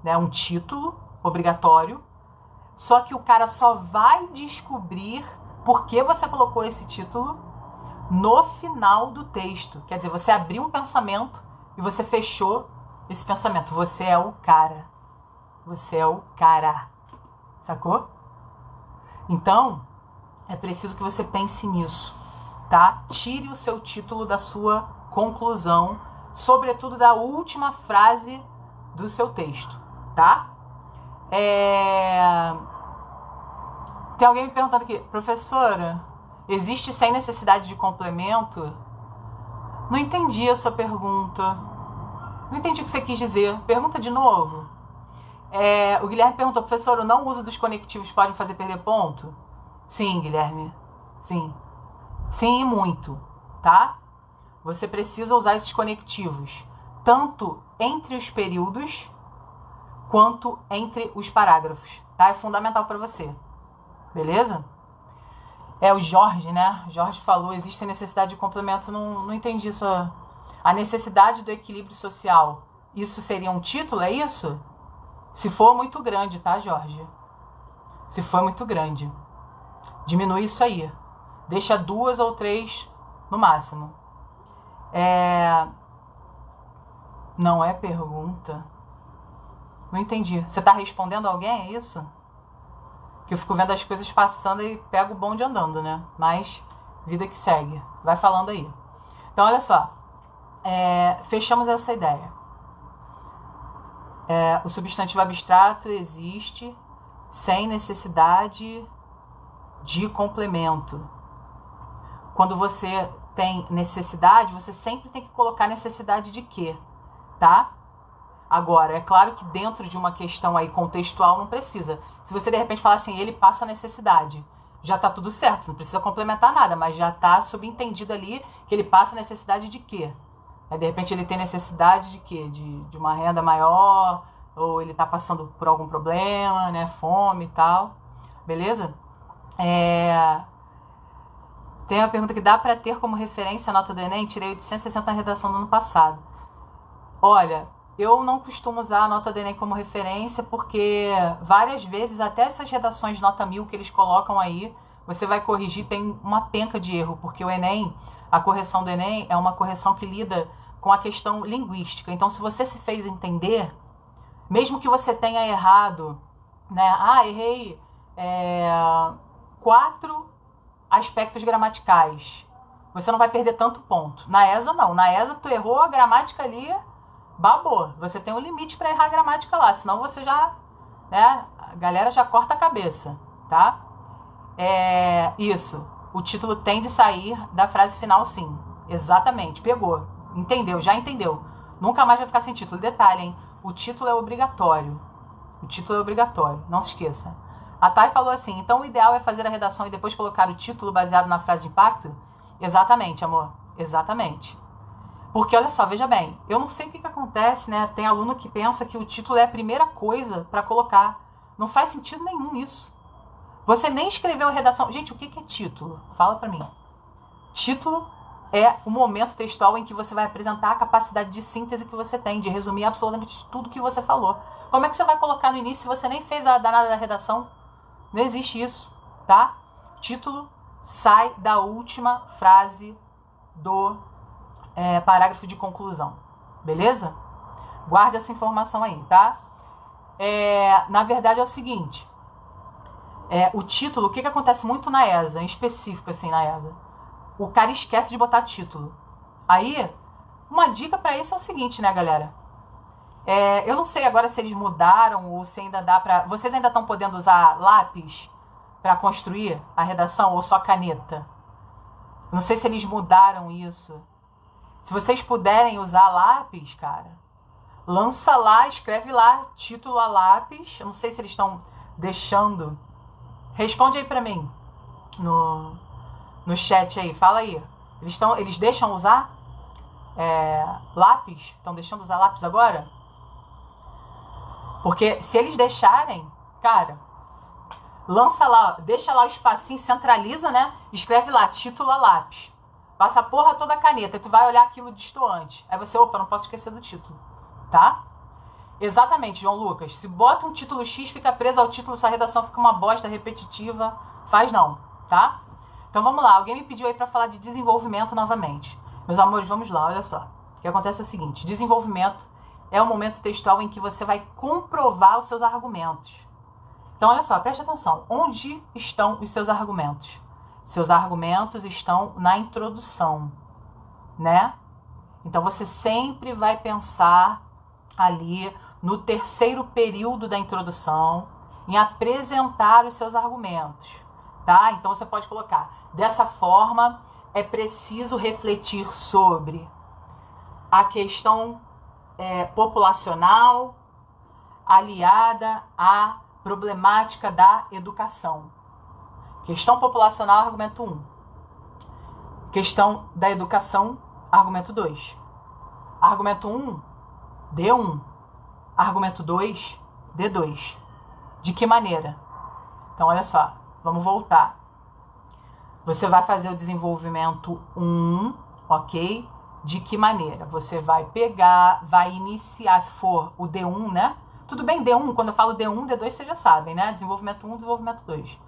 né, um título obrigatório, só que o cara só vai descobrir por que você colocou esse título no final do texto. Quer dizer, você abriu um pensamento e você fechou esse pensamento. Você é o cara. Você é o cara. Sacou? Então, é preciso que você pense nisso, tá? Tire o seu título da sua conclusão, sobretudo da última frase do seu texto, tá? Tem alguém me perguntando aqui: professora, existe sem necessidade de complemento? Não entendi a sua pergunta. Não entendi o que você quis dizer. Pergunta de novo. O Guilherme perguntou: professor, o não uso dos conectivos pode fazer perder ponto? Sim, Guilherme. Sim. Sim, e muito, tá? Você precisa usar esses conectivos tanto entre os períodos quanto entre os parágrafos, tá? É fundamental para você. Beleza? O Jorge, né? Jorge falou: existe necessidade de complemento. Não entendi isso. A necessidade do equilíbrio social. Isso seria um título, é isso? Se for muito grande, tá, Jorge? Se for muito grande. Diminui isso aí. Deixa 2 ou 3 no máximo. Não é pergunta. Não entendi. Você tá respondendo a alguém, é isso? Que eu fico vendo as coisas passando e pego o bonde andando, né? Mas vida que segue. Vai falando aí. Então, olha só. Fechamos essa ideia. O substantivo abstrato existe sem necessidade de complemento. Quando você tem necessidade, você sempre tem que colocar necessidade de quê? Tá? Agora, é claro que dentro de uma questão aí contextual não precisa. Se você de repente falar assim: ele passa necessidade, já tá tudo certo, não precisa complementar nada, mas já tá subentendido ali que ele passa necessidade de quê? De repente ele tem necessidade de quê? De uma renda maior, ou ele tá passando por algum problema, né? Fome e tal. Beleza? Tem uma pergunta que: dá para ter como referência a nota do Enem? Tirei 860 na redação do ano passado. Olha, eu não costumo usar a nota do Enem como referência, porque várias vezes, até essas redações de nota 1000 que eles colocam aí, você vai corrigir, tem uma penca de erro, porque o Enem, a correção do Enem é uma correção que lida com a questão linguística. Então, se você se fez entender, mesmo que você tenha errado, né? Errei 4 aspectos gramaticais, você não vai perder tanto ponto. Na ESA, não. Na ESA, tu errou a gramática ali, babou. Você tem um limite para errar a gramática lá, senão você já, né? A galera já corta a cabeça, tá? Isso. O título tem de sair da frase final, sim. Exatamente. Pegou. Entendeu? Já entendeu. Nunca mais vai ficar sem título. Detalhe, hein? O título é obrigatório. O título é obrigatório. Não se esqueça. A Thay falou assim: então o ideal é fazer a redação e depois colocar o título baseado na frase de impacto? Exatamente, amor. Exatamente. Porque, olha só, veja bem. Eu não sei o que acontece, né? Tem aluno que pensa que o título é a primeira coisa para colocar. Não faz sentido nenhum isso. Você nem escreveu a redação. Gente, o que é título? Fala pra mim. Título é o momento textual em que você vai apresentar a capacidade de síntese que você tem, de resumir absolutamente tudo que você falou. Como é que você vai colocar no início se você nem fez a danada da redação? Não existe isso, tá? Título sai da última frase do parágrafo de conclusão. Beleza? Guarde essa informação aí, tá? Na verdade é o seguinte. O título, o que acontece muito na ESA, em específico assim na ESA? O cara esquece de botar título. Aí, uma dica para isso é o seguinte, né, galera? Eu não sei agora se eles mudaram ou se ainda dá pra... Vocês ainda estão podendo usar lápis para construir a redação ou só caneta? Não sei se eles mudaram isso. Se vocês puderem usar lápis, cara, lança lá, escreve lá, título a lápis. Eu não sei se eles estão deixando. Responde aí pra mim no chat aí, fala aí. Eles deixam usar lápis? Estão deixando usar lápis agora? Porque se eles deixarem, cara, lança lá, deixa lá o espacinho, centraliza, né? Escreve lá, título a lápis. Passa a porra toda a caneta e tu vai olhar aquilo distoante. Aí você, opa, não posso esquecer do título, tá? Exatamente, João Lucas. Se bota um título X, fica preso ao título, sua redação fica uma bosta repetitiva. Faz não, tá? Então vamos lá, alguém me pediu aí pra falar de desenvolvimento novamente. Meus amores, vamos lá, olha só. O que acontece é o seguinte, desenvolvimento é o momento textual em que você vai comprovar os seus argumentos. Então olha só, preste atenção. Onde estão os seus argumentos? Seus argumentos estão na introdução, né? Então você sempre vai pensar ali no terceiro período da introdução, em apresentar os seus argumentos, tá? Então você pode colocar, dessa forma, é preciso refletir sobre a questão populacional aliada à problemática da educação. Questão populacional, argumento 1. Questão da educação, argumento 2. Argumento 1, D1. Argumento 2, D2. De que maneira? Então, olha só, vamos voltar. Você vai fazer o desenvolvimento 1, ok? De que maneira? Você vai pegar, vai iniciar, se for o D1, né? Tudo bem, D1, quando eu falo D1, D2, vocês já sabem, né? Desenvolvimento 1, desenvolvimento 2.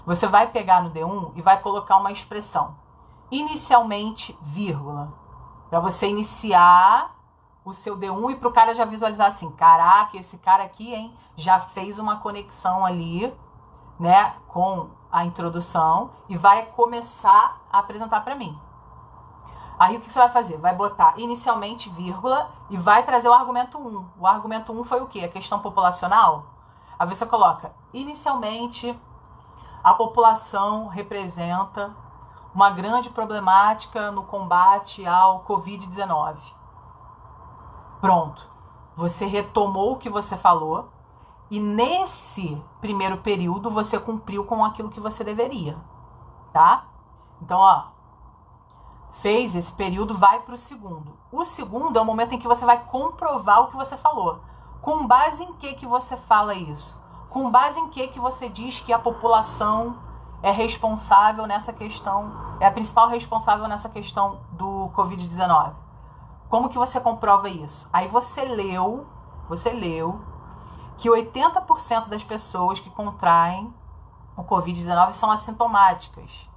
Você vai pegar no D1 e vai colocar uma expressão. Inicialmente, vírgula. Para você iniciar o seu D1 e para o cara já visualizar assim, caraca, esse cara aqui, hein, já fez uma conexão ali, né, com a introdução e vai começar a apresentar para mim. Aí o que você vai fazer? Vai botar inicialmente, vírgula, e vai trazer o argumento 1. O argumento 1 foi o quê? A questão populacional? Aí você coloca, inicialmente, a população representa uma grande problemática no combate ao Covid-19. Pronto. Você retomou o que você falou e nesse primeiro período você cumpriu com aquilo que você deveria, tá? Então, ó, fez esse período, vai para o segundo. O segundo é o momento em que você vai comprovar o que você falou. Com base em que você fala isso? Com base em que você diz que a população é responsável nessa questão, é a principal responsável nessa questão do Covid-19? Como que você comprova isso? Aí você leu que 80% das pessoas que contraem o Covid-19 são assintomáticas,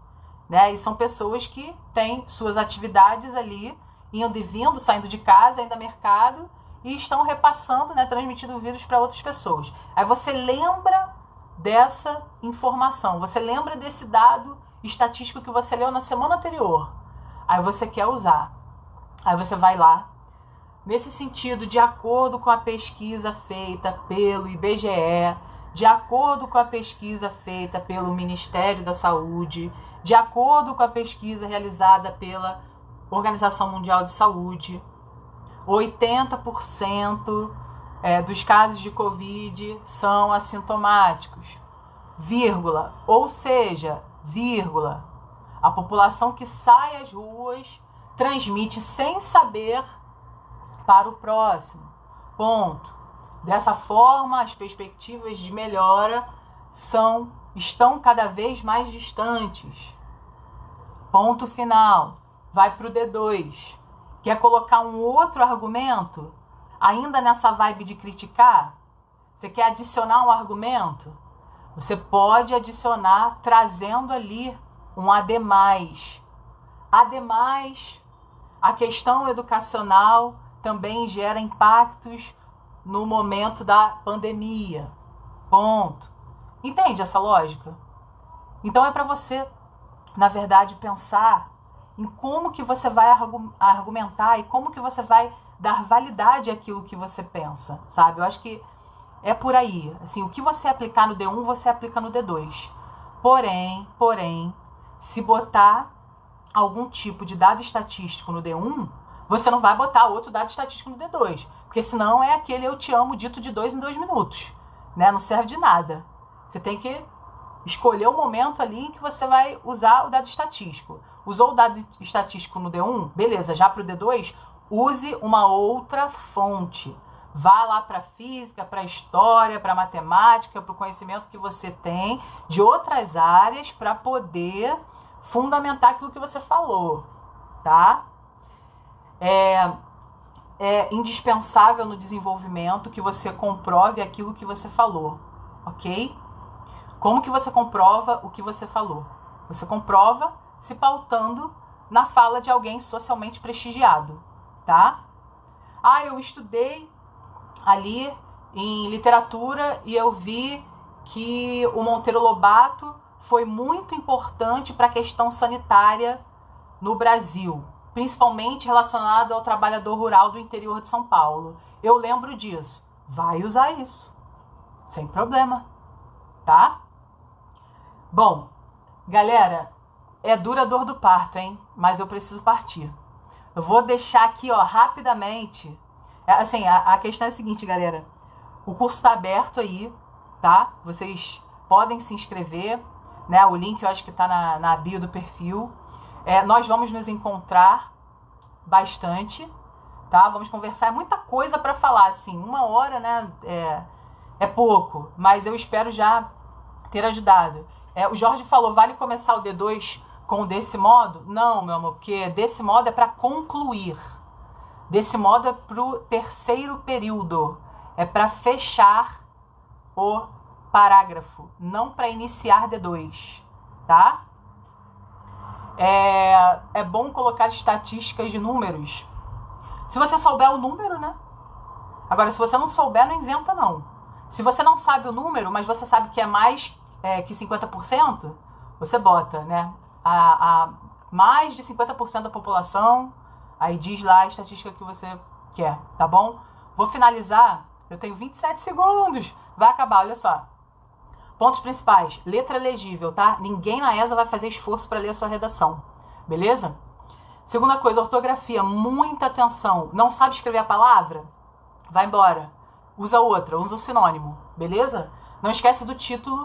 né? E são pessoas que têm suas atividades ali, indo e vindo, saindo de casa, indo ao mercado, e estão repassando, né, transmitindo o vírus para outras pessoas. Aí você lembra dessa informação, você lembra desse dado estatístico que você leu na semana anterior. Aí você quer usar. Aí você vai lá, nesse sentido, de acordo com a pesquisa feita pelo IBGE, de acordo com a pesquisa feita pelo Ministério da Saúde, de acordo com a pesquisa realizada pela Organização Mundial de Saúde, 80% dos casos de Covid são assintomáticos, vírgula, ou seja, vírgula, a população que sai às ruas transmite sem saber para o próximo, ponto. Dessa forma, as perspectivas de melhora estão cada vez mais distantes. Ponto final. Vai para o D2. Quer colocar um outro argumento? Ainda nessa vibe de criticar? Você quer adicionar um argumento? Você pode adicionar trazendo ali um ademais. Ademais, a questão educacional também gera impactos no momento da pandemia. Ponto. Entende essa lógica? Então é para você, na verdade, pensar em como que você vai argumentar e como que você vai dar validade àquilo que você pensa, sabe? Eu acho que é por aí. Assim, o que você aplicar no D1, você aplica no D2. Porém, se botar algum tipo de dado estatístico no D1, você não vai botar outro dado estatístico no D2. Porque senão é aquele eu te amo dito de 2 em 2 minutos. Né? Não serve de nada. Você tem que escolher o momento ali em que você vai usar o dado estatístico. Usou o dado estatístico no D1? Beleza, já para o D2, use uma outra fonte. Vá lá para a física, para a história, para a matemática, para o conhecimento que você tem de outras áreas para poder fundamentar aquilo que você falou, tá? É indispensável no desenvolvimento que você comprove aquilo que você falou, ok? Como que você comprova o que você falou? Você comprova se pautando na fala de alguém socialmente prestigiado, tá? Ah, eu estudei ali em literatura e eu vi que o Monteiro Lobato foi muito importante para a questão sanitária no Brasil, principalmente relacionado ao trabalhador rural do interior de São Paulo. Eu lembro disso. Vai usar isso, sem problema, tá? Bom, galera, é dura a dor do parto, hein? Mas eu preciso partir. Eu vou deixar aqui, ó, rapidamente. Assim, a questão é a seguinte, galera. O curso está aberto aí, tá? Vocês podem se inscrever, né? O link eu acho que está na bio do perfil. Nós vamos nos encontrar bastante, tá? Vamos conversar. É muita coisa para falar, assim. 1 hora, né? É pouco, mas eu espero já ter ajudado. O Jorge falou, vale começar o D2 com desse modo? Não, meu amor, porque desse modo é para concluir. Desse modo é para o terceiro período. É para fechar o parágrafo, não para iniciar D2, tá? É bom colocar estatísticas de números. Se você souber o número, né? Agora, se você não souber, não inventa, não. Se você não sabe o número, mas você sabe que é mais que 50%, você bota, né? Mais de 50% da população, aí diz lá a estatística que você quer, tá bom? Vou finalizar, eu tenho 27 segundos, vai acabar, olha só. Pontos principais, letra legível, tá? Ninguém na ESA vai fazer esforço para ler a sua redação, beleza? Segunda coisa, ortografia, muita atenção. Não sabe escrever a palavra? Vai embora. Usa outra, usa o sinônimo, beleza? Não esquece do título